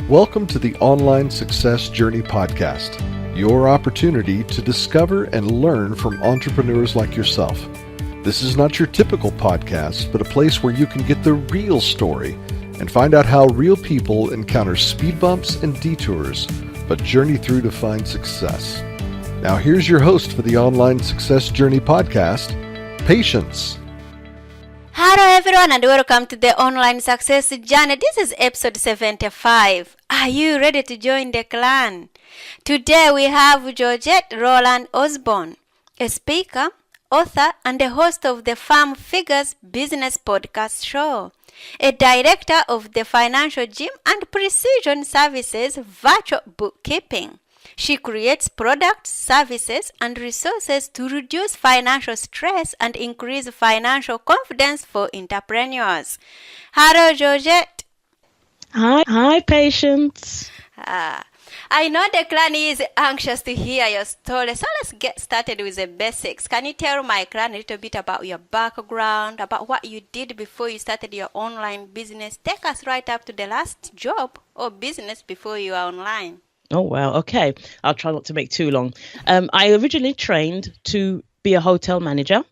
Welcome to the Online Success Journey Podcast, your opportunity to discover and learn from entrepreneurs like yourself. This is not your typical podcast, but a place where you can get the real story and find out how real people encounter speed bumps and detours, but journey through to find success. Now here's your host for the Online Success Journey Podcast, Patience. Hello everyone and welcome to the Online Success Journey. This is episode 75. Are you ready to join the clan? Today we have Georgette Rowland Osborne, a speaker, author, and the host of the Farm Figures Business Podcast Show, a director of the Financial Gym and Precision Services Virtual Bookkeeping. She creates products, services, and resources to reduce financial stress and increase financial confidence for entrepreneurs. Hello, Georgette. Hi, Patience. I know the clan is anxious to hear your story, so let's get started with the basics. Can you tell my clan a little bit about your background, about what you did before you started your online business? Take us right up to the last job or business before you are online. Oh, wow. Okay. I'll try not to make too long. I originally trained to be a hotel manager,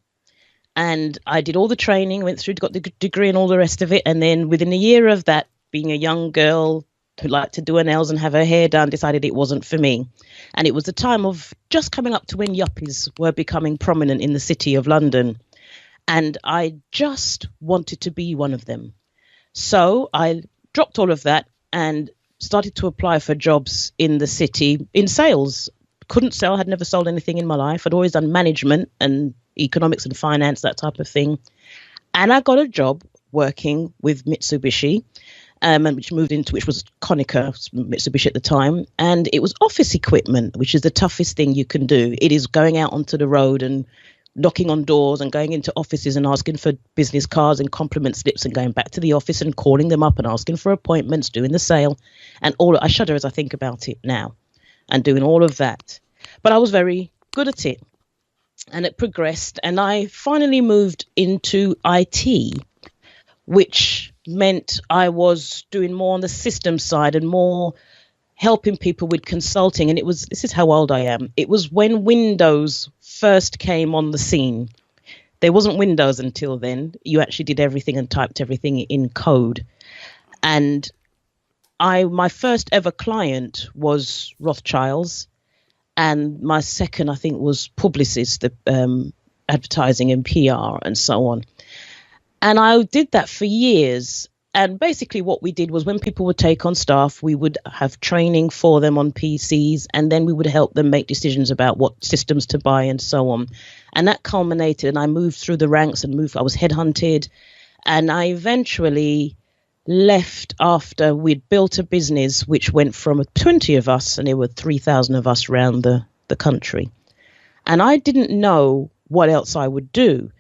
and I did all the training, went through, got the degree and all the rest of it. And then within a year of that, being a young girl who liked to do her nails and have her hair done, decided it wasn't for me. And it was the time of just coming up to when yuppies were becoming prominent in the city of London. And I just wanted to be one of them. So I dropped all of that and started to apply for jobs in the city in sales. Couldn't sell, had never sold anything in my life. I'd always done management and economics and finance, that type of thing. And I got a job working with Mitsubishi, which was Konica Mitsubishi at the time. And it was office equipment, which is the toughest thing you can do. It is going out onto the road and knocking on doors and going into offices and asking for business cards and compliment slips and going back to the office and calling them up and asking for appointments, doing the sale and all. I shudder as I think about it now and doing all of that. But I was very good at it and it progressed. And I finally moved into IT, which meant I was doing more on the system side and more helping people with consulting. And this is how old I am. It was when Windows first came on the scene. There wasn't Windows until then. You actually did everything and typed everything in code. And my first ever client was Rothschilds. And my second, I think, was Publicis, the advertising and PR and so on. And I did that for years. And basically what we did was when people would take on staff, we would have training for them on PCs, and then we would help them make decisions about what systems to buy and so on. And that culminated, and I moved through the ranks and I was headhunted, and I eventually left after we'd built a business which went from 20 of us, and there were 3,000 of us around the country. And I didn't know what else I would do,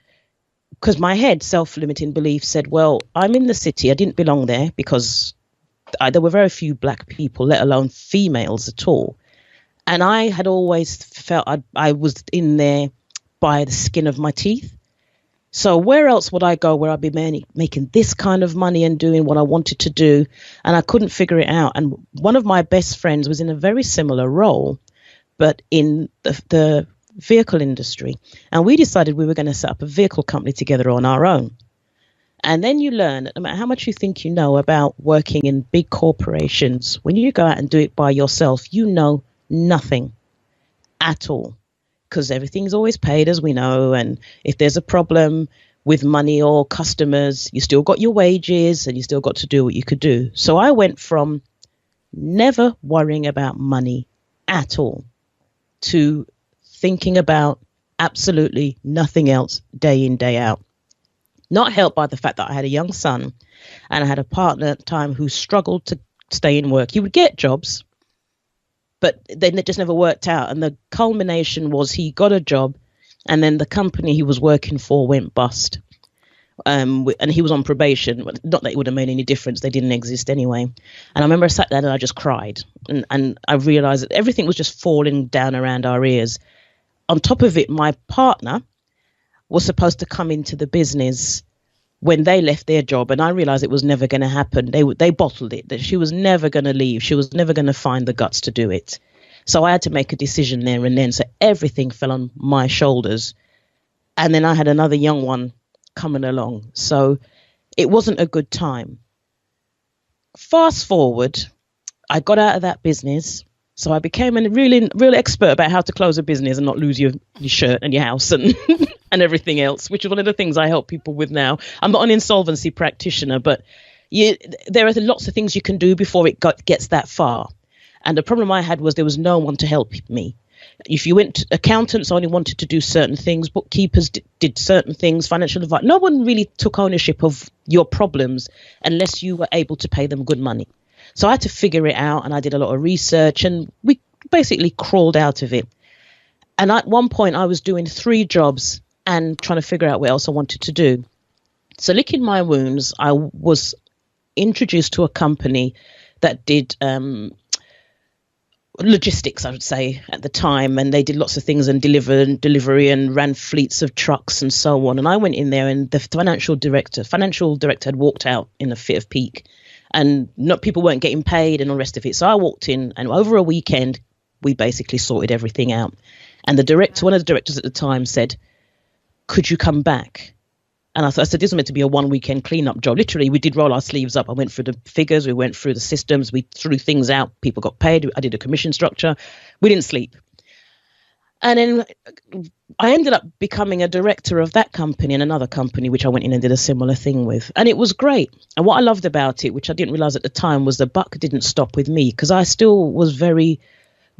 because my head, self-limiting belief said, well, I'm in the city. I didn't belong there because there were very few black people, let alone females at all. And I had always felt I was in there by the skin of my teeth. So where else would I go where I'd be making this kind of money and doing what I wanted to do? And I couldn't figure it out. And one of my best friends was in a very similar role, but in the vehicle industry, and we decided we were going to set up a vehicle company together on our own. And then you learn that no matter how much you think you know about working in big corporations, when you go out and do it by yourself, you know nothing at all, because everything's always paid, as we know. And if there's a problem with money or customers, you still got your wages and you still got to do what you could do. So I went from never worrying about money at all to thinking about absolutely nothing else day in, day out. Not helped by the fact that I had a young son and I had a partner at the time who struggled to stay in work. He would get jobs, but then it just never worked out. And the culmination was he got a job and then the company he was working for went bust. And he was on probation. Not that it would have made any difference. They didn't exist anyway. And I remember I sat there and I just cried. And I realized that everything was just falling down around our ears. On top of it, my partner was supposed to come into the business when they left their job, and I realized it was never going to happen, they bottled it, that she was never going to leave. She was never going to find the guts to do it. So I had to make a decision there and then. So everything fell on my shoulders. And then I had another young one coming along. So it wasn't a good time. Fast forward, I got out of that business. So I became a real expert about how to close a business and not lose your shirt and your house and and everything else, which is one of the things I help people with now. I'm not an insolvency practitioner, but there are lots of things you can do before it gets that far. And the problem I had was there was no one to help me. If you went, accountants only wanted to do certain things, bookkeepers did certain things, financial advice. No one really took ownership of your problems unless you were able to pay them good money. So I had to figure it out, and I did a lot of research, and we basically crawled out of it. And at one point I was doing 3 jobs and trying to figure out what else I wanted to do. So licking my wounds, I was introduced to a company that did logistics, I would say, at the time, and they did lots of things and delivery and ran fleets of trucks and so on. And I went in there, and the financial director had walked out in a fit of pique, and people weren't getting paid and all the rest of it. So I walked in, and over a weekend we basically sorted everything out. And one of the directors at the time said, "Could you come back?" And I said, this was meant to be a 1 weekend cleanup job. Literally, we did roll our sleeves up. I went through the figures. We went through the systems. We threw things out. People got paid. I did a commission structure. We didn't sleep. And then I ended up becoming a director of that company and another company, which I went in and did a similar thing with. And it was great. And what I loved about it, which I didn't realize at the time, was the buck didn't stop with me, because I still was very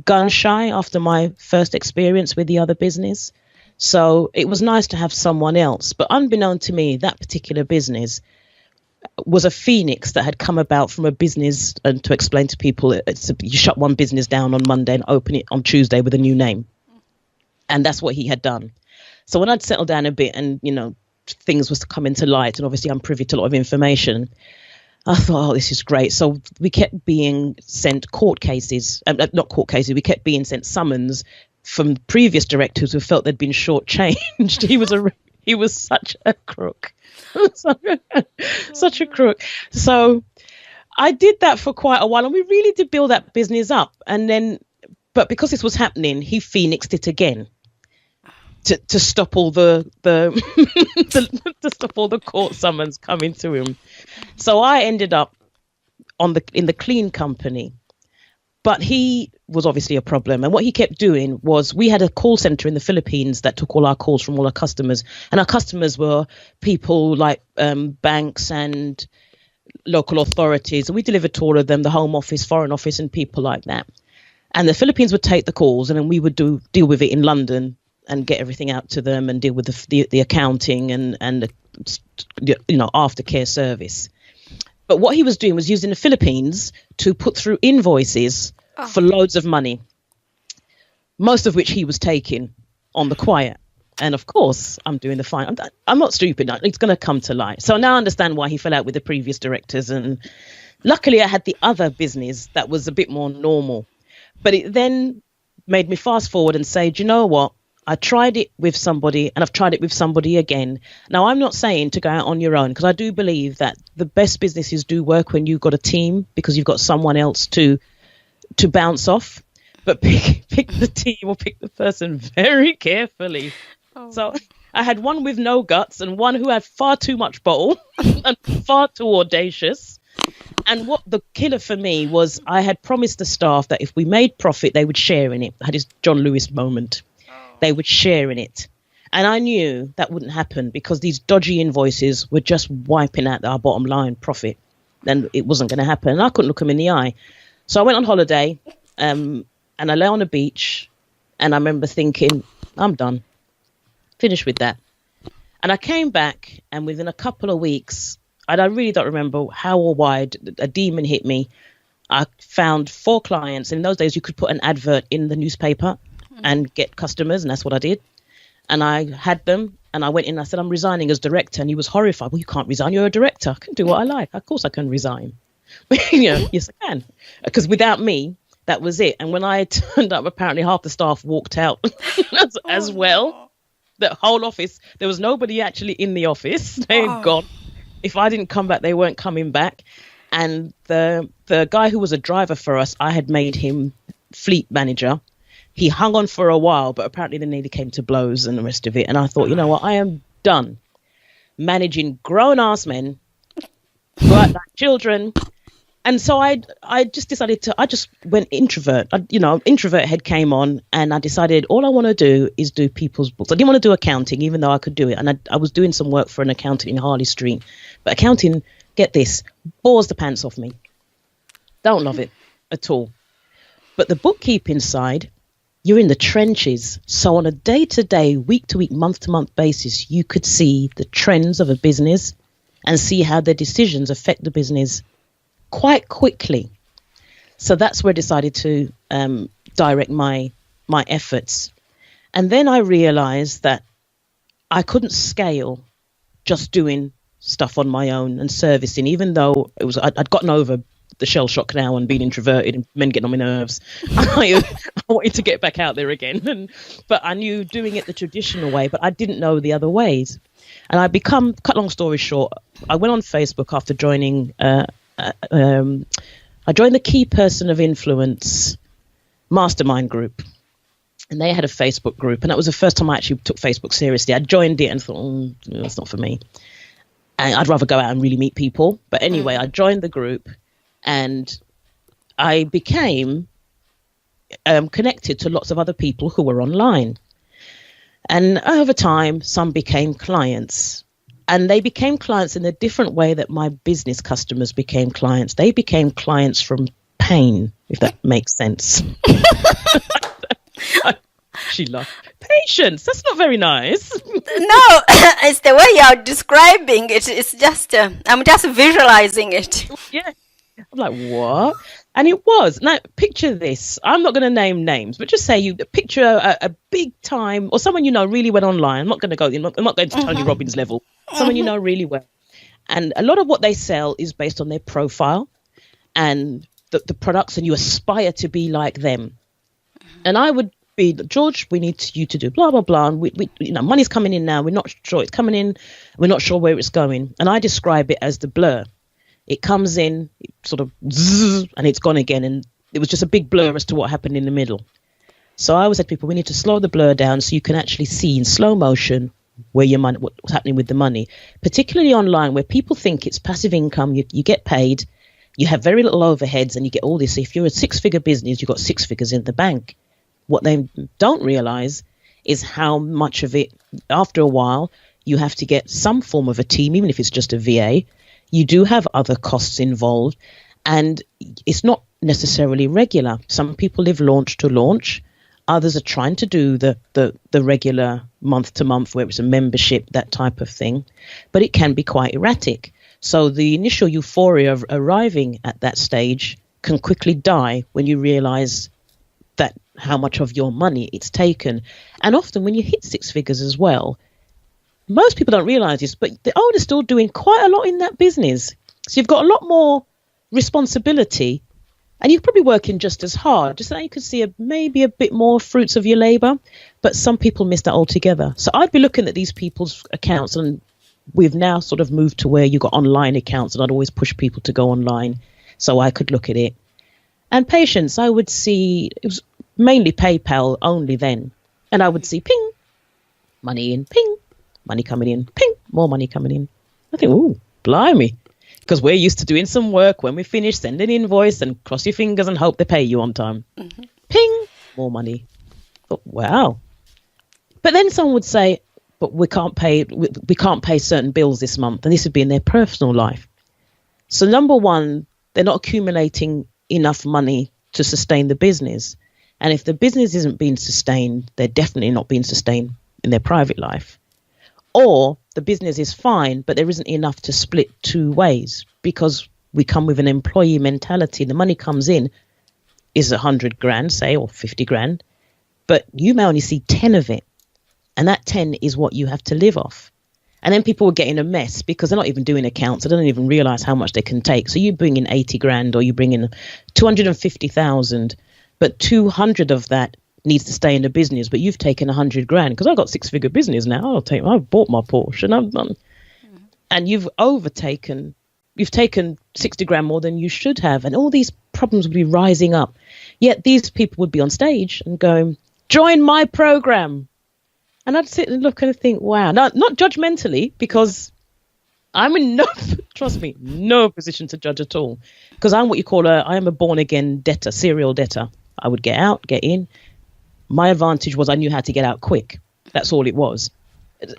gun shy after my first experience with the other business. So it was nice to have someone else. But unbeknown to me, that particular business was a phoenix that had come about from a business. And to explain to people, you shut one business down on Monday and open it on Tuesday with a new name. And that's what he had done. So when I'd settled down a bit and, things was coming to light, and obviously I'm privy to a lot of information, I thought, this is great. So we kept being sent we kept being sent summons from previous directors who felt they'd been shortchanged. He was such a crook. Such a crook. So I did that for quite a while, and we really did build that business up. And then, but because this was happening, he phoenixed it again to stop all the to stop all the court summons coming to him. So I ended up in the clean company. But he was obviously a problem. And what he kept doing was, we had a call center in the Philippines that took all our calls from all our customers. And our customers were people like banks and local authorities. And we delivered to all of them, the Home Office, Foreign Office, and people like that. And the Philippines would take the calls, and then we would deal with it in London and get everything out to them and deal with the accounting and the aftercare service. But what he was doing was using the Philippines to put through invoices for loads of money, most of which he was taking on the quiet. And of course, I'm doing the fine. I'm not stupid. It's going to come to light. So now I understand why he fell out with the previous directors. And luckily, I had the other business that was a bit more normal. But it then made me fast forward and say, do you know what? I tried it with somebody, and I've tried it with somebody again. Now, I'm not saying to go out on your own, because I do believe that the best businesses do work when you've got a team, because you've got someone else to bounce off. But pick the team or pick the person very carefully. Oh. So I had one with no guts and one who had far too much bottle and far too audacious. And what the killer for me was, I had promised the staff that if we made profit, they would share in it. I had this John Lewis moment. They would share in it. And I knew that wouldn't happen, because these dodgy invoices were just wiping out our bottom line profit. Then it wasn't going to happen. And I couldn't look them in the eye. So I went on holiday and I lay on a beach, and I remember thinking, I'm done. Finished with that. And I came back, and within a couple of weeks, I really don't remember how or why a demon hit me. I found 4 clients. In those days, you could put an advert in the newspaper and get customers, and that's what I did. And I had them, and I went in and I said, I'm resigning as director. And he was horrified. Well, you can't resign, you're a director. I can do what I like. Of course I can resign. Yes, I can. Because without me, that was it. And when I turned up, apparently half the staff walked out as well. The whole office, there was nobody actually in the office. They had gone. If I didn't come back, they weren't coming back. And the guy who was a driver for us, I had made him fleet manager. He hung on for a while, but apparently they nearly came to blows and the rest of it. And I thought, you know what, I am done managing grown-ass men who act like children. And so I just decided I just went introvert. Introvert head came on, and I decided all I want to do is do people's books. I didn't want to do accounting, even though I could do it. And I was doing some work for an accountant in Harley Street. But accounting, get this, bores the pants off me. Don't love it at all. But the bookkeeping side, you're in the trenches. So on a day-to-day, week-to-week, month-to-month basis, you could see the trends of a business and see how their decisions affect the business quite quickly. So that's where I decided to direct my efforts. And then I realized that I couldn't scale just doing stuff on my own and servicing, even though I'd gotten over the shell shock now and being introverted and men getting on my nerves. I wanted to get back out there again. But I knew doing it the traditional way, but I didn't know the other ways. And cut long story short, I went on Facebook after joining I joined the Key Person of Influence mastermind group, and they had a Facebook group, and that was the first time I actually took Facebook seriously. I joined it and thought, that's not for me. And I'd rather go out and really meet people. But anyway, I joined the group, and I became connected to lots of other people who were online. And over time, some became clients. And they became clients in a different way that my business customers became clients. They became clients from pain, if that makes sense. She laughed. Patience. That's not very nice. No, it's the way you're describing it. It's just, I'm just visualizing it. Yeah. I'm like, what? And it was. Now, picture this. I'm not going to name names, but just say you picture a big time, or someone you know really well online. I'm not going to Tony Robbins level. Someone you know really well. And a lot of what they sell is based on their profile and the products, and you aspire to be like them. And I would be, George, we need you to do blah, blah, blah. And we money's coming in now. We're not sure it's coming in. We're not sure where it's going. And I describe it as the blur. It comes in, it sort of zzz, and it's gone again. And it was just a big blur as to what happened in the middle. So I always said to people, we need to slow the blur down so you can actually see in slow motion where your money, what's happening with the money, particularly online, where people think it's passive income. You get paid, you have very little overheads, and you get all this. If you're a 6-figure business, you've got 6 figures in the bank. What they don't realize is how much of it, after a while, you have to get some form of a team, even if it's just a VA. You do have other costs involved, and it's not necessarily regular. Some people live launch to launch. Others are trying to do the regular month to month, where it's a membership, that type of thing. But it can be quite erratic. So the initial euphoria of arriving at that stage can quickly die when you realize that how much of your money it's taken. And often when you hit 6 figures as well, most people don't realize this, but the owner's still doing quite a lot in that business. So you've got a lot more responsibility, and you're probably working just as hard, just so you could see maybe a bit more fruits of your labor. But some people miss that altogether. So I'd be looking at these people's accounts, and we've now sort of moved to where you got online accounts, and I'd always push people to go online so I could look at it. And Patience, I would see, it was mainly PayPal only then. And I would see ping, money in, ping, money coming in, ping, more money coming in. I think, ooh, blimey. Because we're used to doing some work. When we finish, send an invoice and cross your fingers and hope they pay you on time. Mm-hmm. Ping, more money. Thought, wow. But then someone would say, but we can't pay certain bills this month. And this would be in their personal life. So number one, they're not accumulating enough money to sustain the business. And if the business isn't being sustained, they're definitely not being sustained in their private life. Or the business is fine, but there isn't enough to split 2 ways, because we come with an employee mentality. The money comes in is 100 grand, say, or 50 grand, but you may only see 10 of it. And that 10 is what you have to live off. And then people are getting a mess because they're not even doing accounts. They don't even realize how much they can take. So you bring in 80 grand or you bring in 250,000, but 200 of that needs to stay in the business, but you've taken 100 grand because I've got 6-figure business now. I've bought my Porsche and I've done. and you've taken 60 grand more than you should have. And all these problems would be rising up. Yet these people would be on stage and going, join my program. And I'd sit and look and think, wow. Now, not judgmentally, because I'm in no position to judge at all. Because I'm what you call I am a born again debtor, serial debtor. I would get out, get in. My advantage was I knew how to get out quick. That's all it was.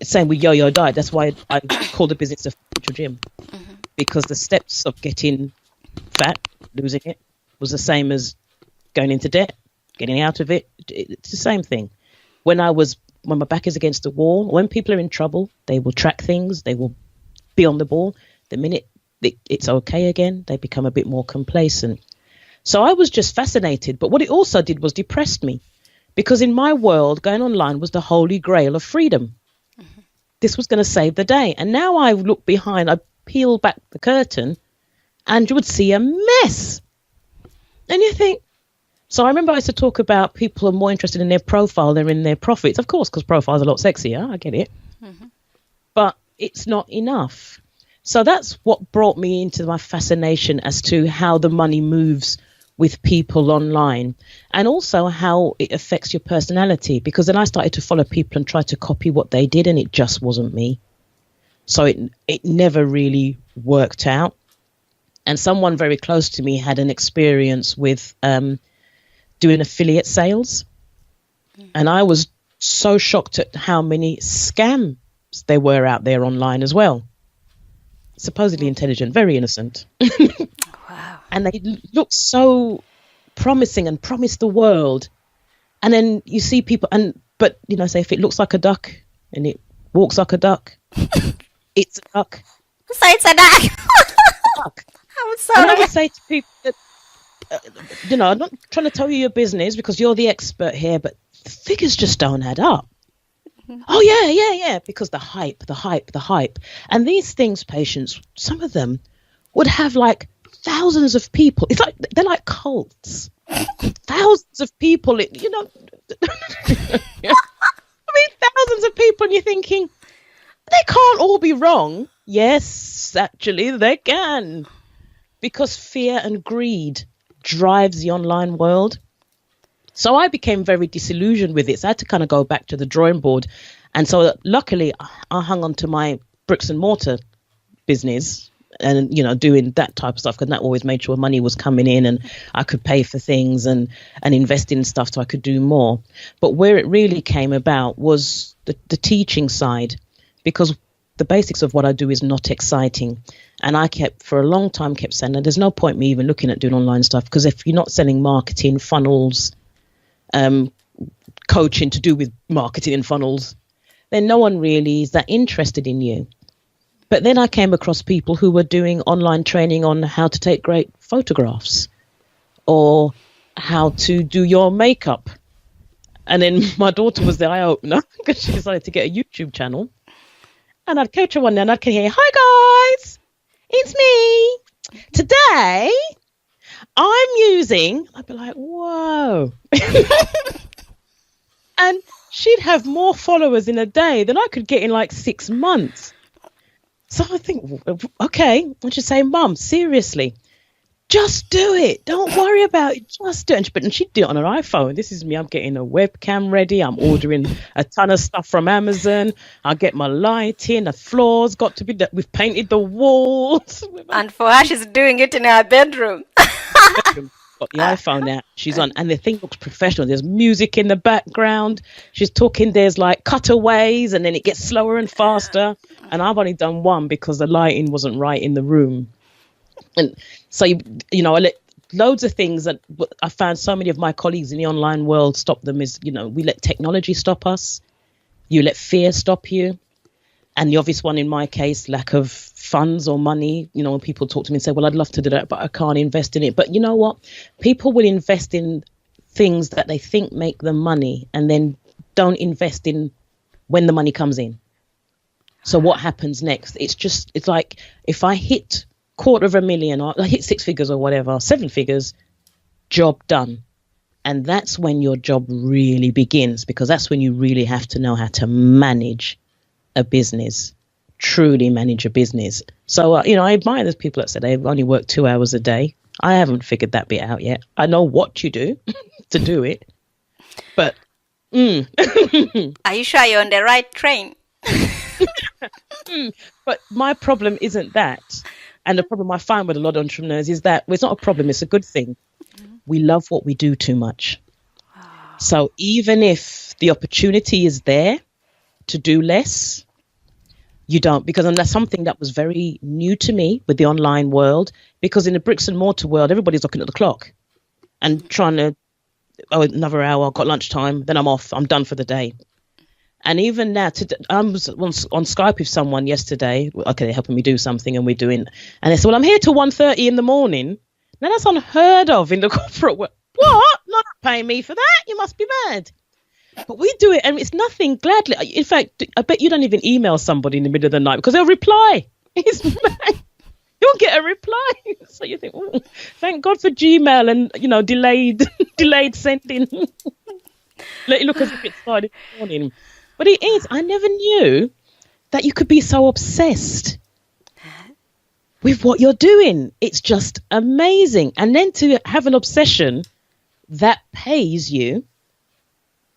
Same with Yo-Yo Diet. That's why I called the business a financial gym. Mm-hmm. Because the steps of getting fat, losing it, was the same as going into debt, getting out of it. It's the same thing. When my back is against the wall, when people are in trouble, they will track things, they will be on the ball. The minute it's okay again, they become a bit more complacent. So I was just fascinated. But what it also did was depressed me, because in my world, going online was the holy grail of freedom. Mm-hmm. This was going to save the day. And now I look behind, I peel back the curtain, and you would see a mess. And you think, so I remember I used to talk about people are more interested in their profile than in their profits. Of course, because profile's a lot sexier. I get it. Mm-hmm. But it's not enough. So that's what brought me into my fascination as to how the money moves with people online, and also how it affects your personality. Because then I started to follow people and try to copy what they did, and it just wasn't me. So it never really worked out. And someone very close to me had an experience with doing affiliate sales. And I was so shocked at how many scams there were out there online as well. Supposedly intelligent, very innocent. Wow. And they looked so promising and promised the world. And then you see people, but say if it looks like a duck and it walks like a duck, it's a duck. So it's a duck. I'm sorry. And I would say to people that, I'm not trying to tell you your business because you're the expert here, but the figures just don't add up. Mm-hmm. Oh, yeah, because the hype. And these things, patients, some of them would have like thousands of people. It's like, they're like cults. Thousands of people, I mean, thousands of people, and you're thinking, they can't all be wrong. Yes, actually, they can. Because fear and greed drives the online world. So I became very disillusioned with it. So I had to kind of go back to the drawing board. And so luckily, I hung on to my bricks and mortar business and, doing that type of stuff, because that always made sure money was coming in and I could pay for things and invest in stuff so I could do more. But where it really came about was the teaching side, because the basics of what I do is not exciting. And I for a long time kept saying that there's no point me even looking at doing online stuff, because if you're not selling marketing, funnels, coaching to do with marketing and funnels, then no one really is that interested in you. But then I came across people who were doing online training on how to take great photographs or how to do your makeup. And then my daughter was the eye opener because she decided to get a YouTube channel. And I'd coach her one day and I'd hear, "Hi guys, it's me. Today I'm using," I'd be like, whoa. And she'd have more followers in a day than I could get in like 6 months. So I think, okay, I should say, "Mum, seriously, just do it. Don't worry about it. Just do it." And she'd do it on her iPhone. This is me. I'm getting a webcam ready. I'm ordering a ton of stuff from Amazon. I get my lighting. The floor's got to be that. We've painted the walls. And for her, she's doing it in her bedroom. Got the iPhone out. She's on, and the thing looks professional. There's music in the background. She's talking. There's like cutaways, and then it gets slower and faster. And I've only done one because the lighting wasn't right in the room. And so, I let loads of things that I found so many of my colleagues in the online world stop them is, we let technology stop us. You let fear stop you. And the obvious one in my case, lack of funds or money. When people talk to me and say, "Well, I'd love to do that, but I can't invest in it." But you know what? People will invest in things that they think make them money and then don't invest in when the money comes in. So what happens next? It's like if I hit $250,000 or I hit 6 figures or whatever, 7 figures, job done. And that's when your job really begins, because that's when you really have to know how to manage a business truly manage a business. So, I admire those people that say they only work 2 hours a day. I haven't figured that bit out yet. I know what you do to do it, but Are you sure you're on the right train? But my problem isn't that. And the problem I find with a lot of entrepreneurs is that it's not a problem, it's a good thing. We love what we do too much. So even if the opportunity is there to do less, you don't, because that's something that was very new to me with the online world, because in the bricks and mortar world, everybody's looking at the clock and trying to, another hour, I've got lunchtime, then I'm off, I'm done for the day. And even now, I was on Skype with someone yesterday. Okay, they're helping me do something, and we're doing. And they said, "Well, I'm here till 1:30 in the morning." Now that's unheard of in the corporate world. What? Not paying me for that? You must be mad. But we do it, and it's nothing. Gladly, in fact, I bet you don't even email somebody in the middle of the night because they'll reply. It's mad. You'll get a reply. So you think, oh, thank God for Gmail and delayed sending. Let it look as if it started this morning. But it is. I never knew that you could be so obsessed with what you're doing. It's just amazing. And then to have an obsession that pays you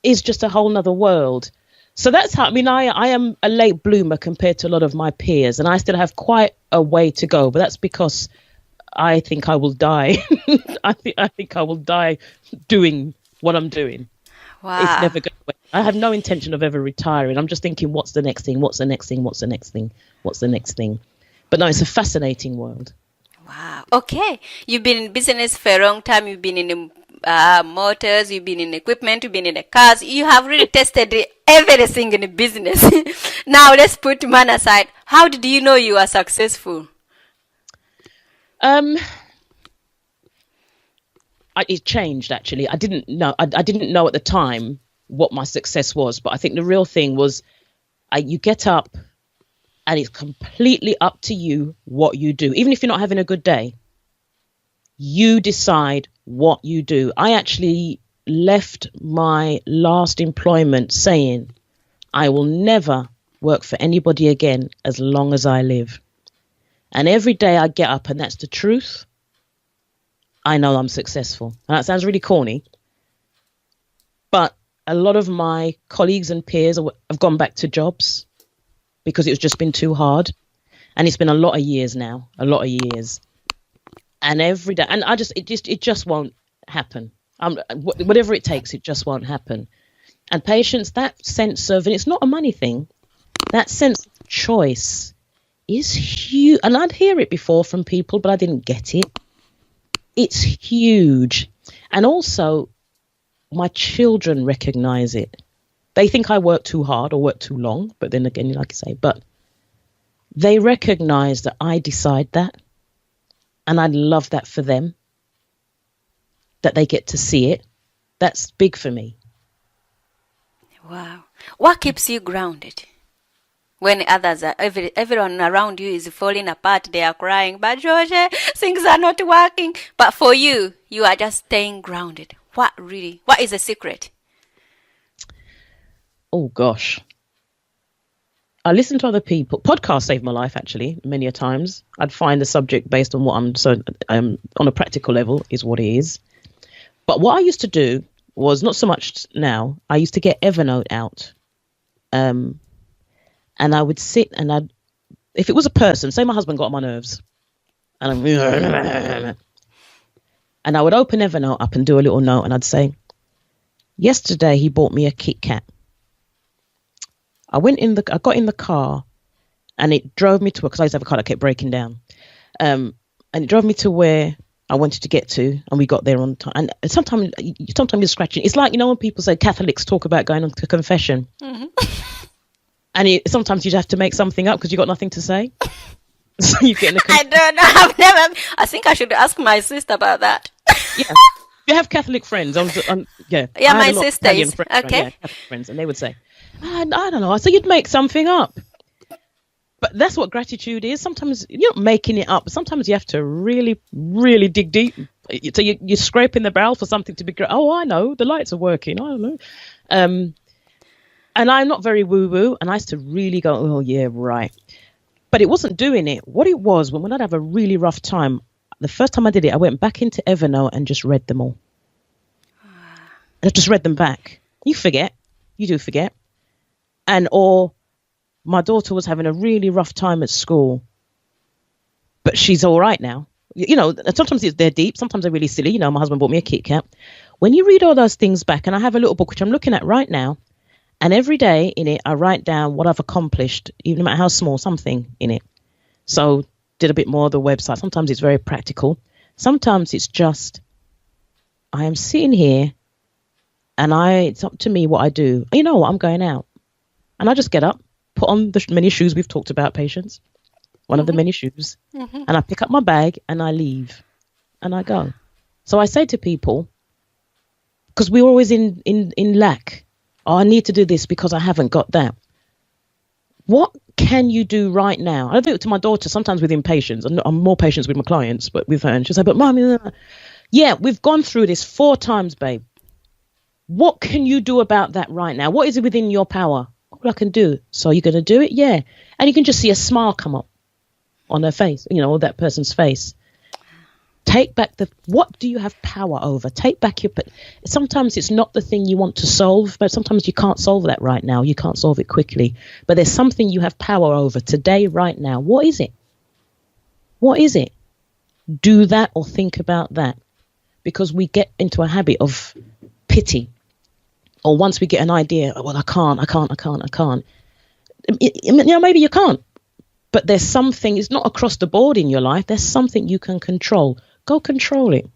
is just a whole nother world. So that's how, I am a late bloomer compared to a lot of my peers, and I still have quite a way to go. But that's because I think I will die. I think I will die doing what I'm doing. Wow. It's never going away. I have no intention of ever retiring. I'm just thinking, what's the next thing? What's the next thing? What's the next thing? What's the next thing? But no, it's a fascinating world. Wow. Okay. You've been in business for a long time. You've been in motors. You've been in equipment. You've been in the cars. You have really tested everything in the business. Now let's put man aside. How did you know you are successful? It changed, actually. I didn't know. I didn't know at the time what my success was, but I think the real thing was you get up and it's completely up to you what you do. Even if you're not having a good day, you decide what you do. I actually left my last employment saying, I will never work for anybody again as long as I live. And every day I get up, and that's the truth, I know I'm successful. And that sounds really corny, but a lot of my colleagues and peers have gone back to jobs because it's just been too hard. And it's been a lot of years now, And every day, and it just won't happen. Whatever it takes, it just won't happen. And patience, that sense of, and it's not a money thing, that sense of choice is huge. And I'd hear it before from people, but I didn't get it. It's huge. And also, my children recognize it. They think I work too hard or work too long, but then again, like I say, but they recognize that I decide that. And I love that for them, that they get to see it. That's big for me. Wow. What keeps you grounded? When others are, everyone around you is falling apart, they are crying, but Georgette, things are not working. But for you, you are just staying grounded. What is the secret? Oh, gosh. I listen to other people. Podcasts saved my life, actually, many a times. I'd find the subject based on what on a practical level is what it is. But what I used to do was, not so much now, I used to get Evernote out. And I would sit and if it was a person, say my husband got on my nerves, and I would open Evernote up and do a little note, and I'd say, yesterday he bought me a Kit Kat. I got in the car, and it drove me to, because I used to have a car that kept breaking down, and it drove me to where I wanted to get to, and we got there on time. And sometimes you're scratching. It's like, when people say Catholics talk about going on to confession. Mm-hmm. And sometimes you have to make something up because you've got nothing to say. So you get in the I don't know. I think I should ask my sister about that. Yeah. You have Catholic friends. Yeah, my sister is. Friends, okay. Right? Yeah, Catholic friends, and they would say, I don't know. So you'd make something up. But that's what gratitude is. Sometimes you're not making it up. Sometimes you have to really, really dig deep. So you're scraping the barrel for something to be great. Oh, I know. The lights are working. I don't know. And I'm not very woo-woo. And I used to really go, oh, yeah, right. But it wasn't doing it. What it was, when I'd have a really rough time, the first time I did it, I went back into Evernote and just read them all. I just read them back. You forget. You do forget. Or my daughter was having a really rough time at school, but she's all right now. You know, sometimes they're deep, sometimes they're really silly. You know, my husband bought me a Kit Kat. When you read all those things back, and I have a little book, which I'm looking at right now, and every day in it, I write down what I've accomplished, even no matter how small, something in it. So did a bit more of the website. Sometimes it's very practical. Sometimes it's just, I am sitting here and it's up to me what I do. You know what? I'm going out. And I just get up, put on the many shoes we've talked about, Patience, one of the many shoes, and I pick up my bag and I leave and I go. So I say to people, because we're always in lack. Oh, I need to do this because I haven't got that. What can you do right now? I do it to my daughter sometimes with impatience. I'm more patient with my clients, but with her. And she'll say, but Mommy, yeah, we've gone through this 4 times, babe. What can you do about that right now? What is it within your power? What I can do? So you're going to do it? Yeah. And you can just see a smile come up on her face, you know, or that person's face. Take back what do you have power over? Take back sometimes it's not the thing you want to solve, but sometimes you can't solve that right now. You can't solve it quickly, but there's something you have power over today, right now. What is it? What is it? Do that or think about that, because we get into a habit of pity. Or once we get an idea, well, I can't. You know, maybe you can't. But there's something, it's not across the board in your life. There's something you can control. Go control it.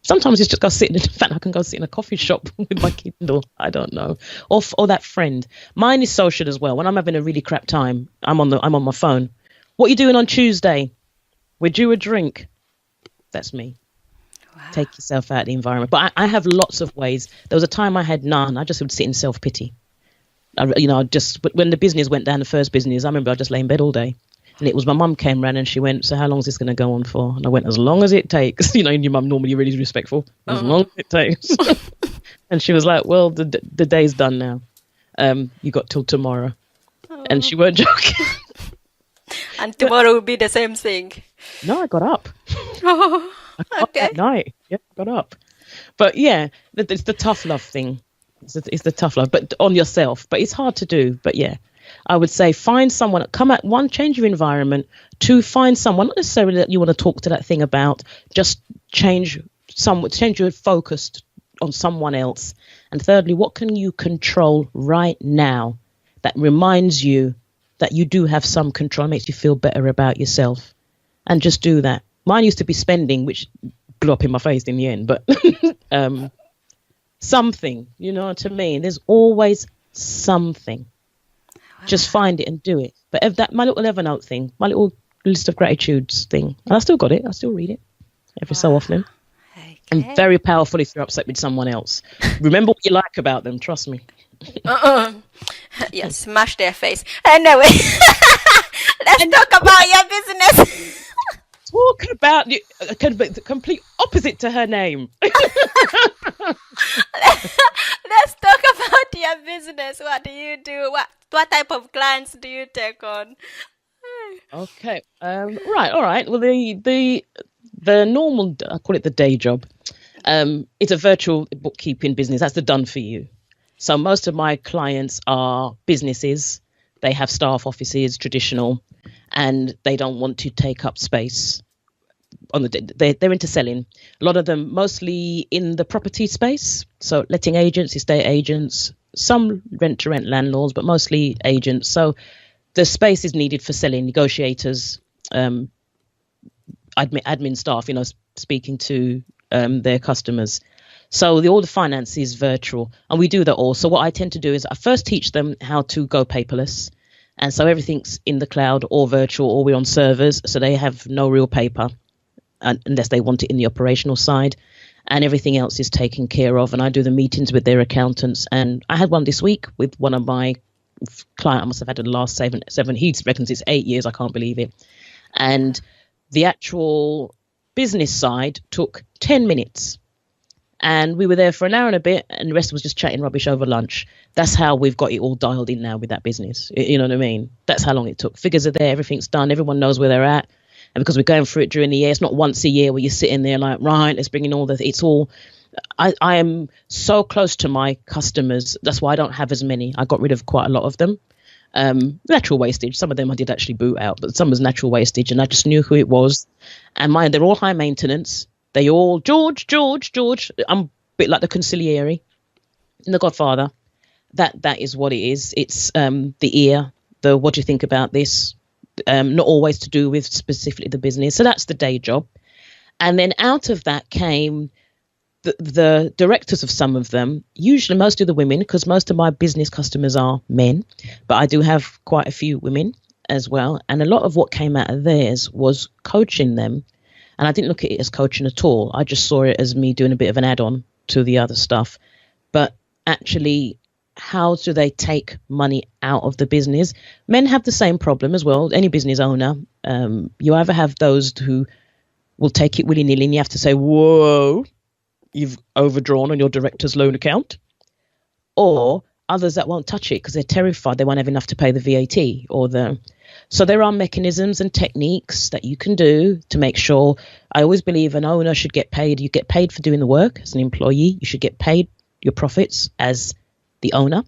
Sometimes it's just go sit in fact, I can go sit in a coffee shop with my Kindle. I don't know. Or that friend. Mine is social as well. When I'm having a really crap time, I'm on my phone. What are you doing on Tuesday? We're due a drink. That's me. Take yourself out of the environment. But I have lots of ways. There was a time I had none. I just would sit in self-pity. But when the business went down, the first business, I remember I just lay in bed all day. And it was my mum came round and she went, so how long is this going to go on for? And I went, as long as it takes. You know, and your mum normally really respectful. As long as it takes. And she was like, well, the day's done now. You got till tomorrow. And she weren't joking. And tomorrow will be the same thing. No, I got up. Oh, I got up that night. Yeah, got up. But yeah, it's the tough love thing. It's the tough love, but on yourself. But it's hard to do. But yeah, I would say find someone. Come at one, change your environment. 2, find someone. Not necessarily that you want to talk to that thing about. Just change your focus on someone else. And thirdly, what can you control right now that reminds you that you do have some control, makes you feel better about yourself, and just do that. Mine used to be spending, which blew up in my face in the end, but something, you know what I mean? There's always something. Just find it and do it. But if that, my little Evernote thing, my little list of gratitudes thing, and I still got it. I still read it every so often. Okay. And very powerful if you're upset with someone else. Remember what you like about them. Trust me. Yeah, smash their face. Anyway, let's talk about your business. Talk about the complete opposite to her name. Let's talk about your business. What do you do? What type of clients do you take on? Okay. Right. All right. Well, the normal, I call it the day job. It's a virtual bookkeeping business. That's the done for you. So most of my clients are businesses. They have staff offices, traditional, and they don't want to take up space. They're into selling. A lot of them mostly in the property space. So letting agents, estate agents, some rent-to-rent landlords, but mostly agents. So the space is needed for selling, negotiators, admin staff, you know, speaking to their customers. So all the finance is virtual, and we do that all. So what I tend to do is I first teach them how to go paperless. And so everything's in the cloud or virtual, or we're on servers. So they have no real paper unless they want it in the operational side, and everything else is taken care of. And I do the meetings with their accountants. And I had one this week with one of my clients. I must have had the last seven. He reckons it's 8 years. I can't believe it. And the actual business side took 10 minutes. And we were there for an hour and a bit, and the rest was just chatting rubbish over lunch. That's how we've got it all dialed in now with that business. You know what I mean? That's how long it took. Figures are there, everything's done, everyone knows where they're at. And because we're going through it during the year, it's not once a year where you're sitting there like, right, let's bring in all the, it's all, I am so close to my customers. That's why I don't have as many. I got rid of quite a lot of them. Natural wastage. Some of them I did actually boot out, but some was natural wastage, and I just knew who it was. And they're all high maintenance. They all, George. I'm a bit like the consigliere in The Godfather. That is what it is. It's the ear, the what do you think about this? Not always to do with specifically the business. So that's the day job. And then out of that came the directors of some of them, usually most of the women, because most of my business customers are men, but I do have quite a few women as well. And a lot of what came out of theirs was coaching them. And I didn't look at it as coaching at all. I just saw it as me doing a bit of an add-on to the other stuff. But actually, how do they take money out of the business? Men have the same problem as well. Any business owner, you either have those who will take it willy-nilly and you have to say, whoa, you've overdrawn on your director's loan account, or others that won't touch it because they're terrified they won't have enough to pay the VAT or the. So there are mechanisms and techniques that you can do to make sure. I always believe an owner should get paid. You get paid for doing the work as an employee. You should get paid your profits as the owner,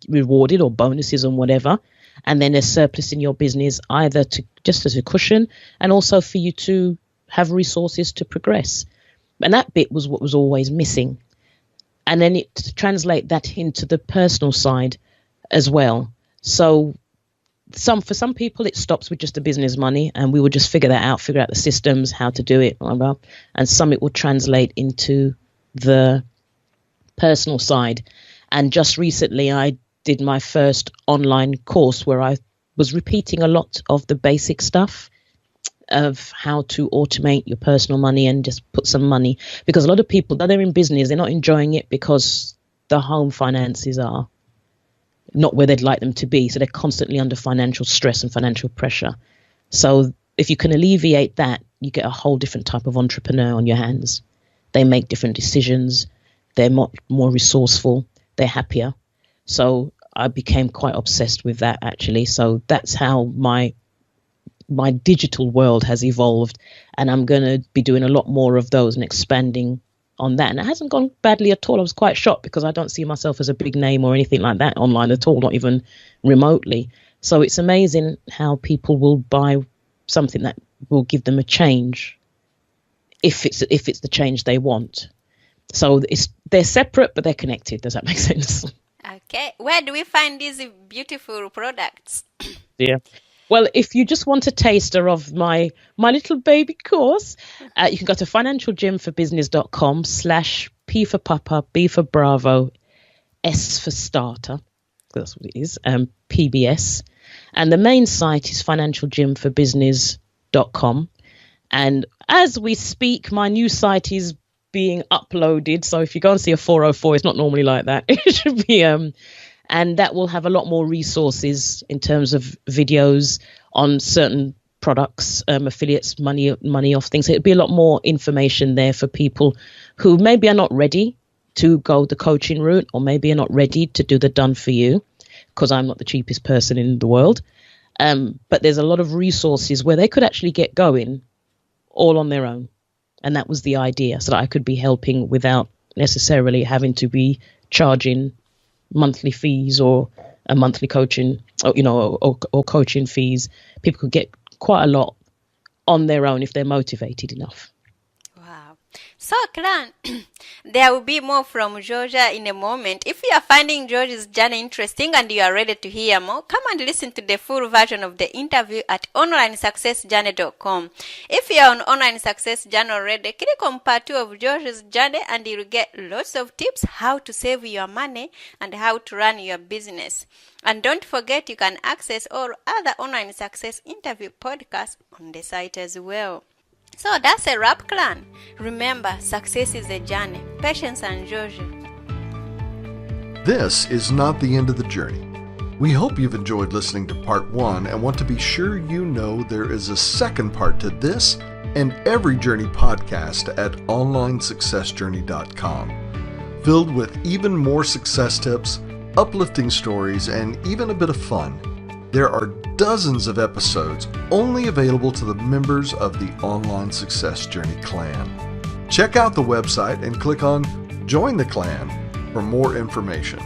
rewarded or bonuses and whatever. And then there's surplus in your business either to just as a cushion and also for you to have resources to progress. And that bit was what was always missing. And then to translate that into the personal side as well. So for some people, it stops with just the business money and we will just figure that out, figure out the systems, how to do it. Blah, blah. And some it will translate into the personal side. And just recently, I did my first online course where I was repeating a lot of the basic stuff of how to automate your personal money and just put some money, because a lot of people that they're in business, they're not enjoying it because the home finances are not where they'd like them to be. So they're constantly under financial stress and financial pressure. So if you can alleviate that, you get a whole different type of entrepreneur on your hands. They make different decisions. They're more resourceful. They're happier. So I became quite obsessed with that, actually. So that's how my digital world has evolved, and I'm going to be doing a lot more of those and expanding on that. And it hasn't gone badly at all. I was quite shocked because I don't see myself as a big name or anything like that online at all, not even remotely. So it's amazing how people will buy something that will give them a change if it's the change they want. So they're separate, but they're connected. Does that make sense? Okay. Where do we find these beautiful products? Yeah. Well, if you just want a taster of my little baby course, you can go to financialgymforbusiness.com/P for Papa, B for Bravo, S for Starter. That's what it is, PBS. And the main site is financialgymforbusiness.com. And as we speak, my new site is being uploaded. So if you go and see a 404, it's not normally like that. It should be... And that will have a lot more resources in terms of videos on certain products, affiliates, money off things. It'll be a lot more information there for people who maybe are not ready to go the coaching route, or maybe are not ready to do the done for you, because I'm not the cheapest person in the world. But there's a lot of resources where they could actually get going all on their own. And that was the idea, so that I could be helping without necessarily having to be charging monthly fees or a monthly coaching, or coaching fees. People could get quite a lot on their own if they're motivated enough. Wow. So, Clan, there will be more from Georgia in a moment. If you are finding George's journey interesting and you are ready to hear more, come and listen to the full version of the interview at onlinesuccessjourney.com. If you are on Online Success Journey already, click on part 2 of George's journey and you'll get lots of tips how to save your money and how to run your business. And don't forget, you can access all other Online Success interview podcasts on the site as well. So that's a wrap, Clan. Remember, success is a journey. Patience and Georgia. This is not the end of the journey. We hope you've enjoyed listening to part 1 and want to be sure you know there is a second part to this and Every Journey podcast at onlinesuccessjourney.com, filled with even more success tips, uplifting stories, and even a bit of fun. There are dozens of episodes only available to the members of the Online Success Journey clan. Check out the website and click on Join the Clan for more information.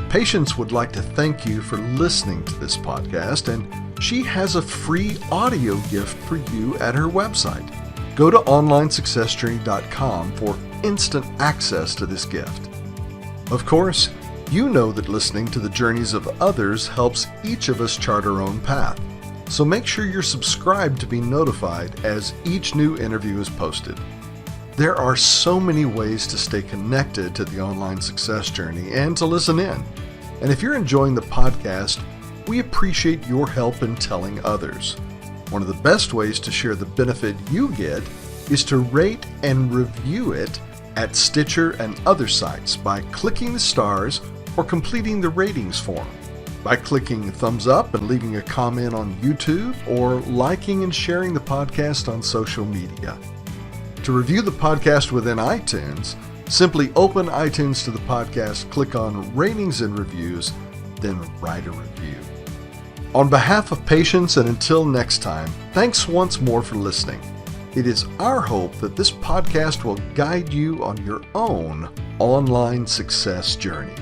Patience would like to thank you for listening to this podcast, and she has a free audio gift for you at her website. Go to onlinesuccessjourney.com for instant access to this gift. Of course, you know that listening to the journeys of others helps each of us chart our own path. So make sure you're subscribed to be notified as each new interview is posted. There are so many ways to stay connected to the Online Success Journey and to listen in. And if you're enjoying the podcast, we appreciate your help in telling others. One of the best ways to share the benefit you get is to rate and review it at Stitcher and other sites by clicking the stars or completing the ratings form, by clicking thumbs up and leaving a comment on YouTube, or liking and sharing the podcast on social media. To review the podcast within iTunes, simply open iTunes to the podcast, click on Ratings and Reviews, then write a review. On behalf of Patience, and until next time, thanks once more for listening. It is our hope that this podcast will guide you on your own online success journey.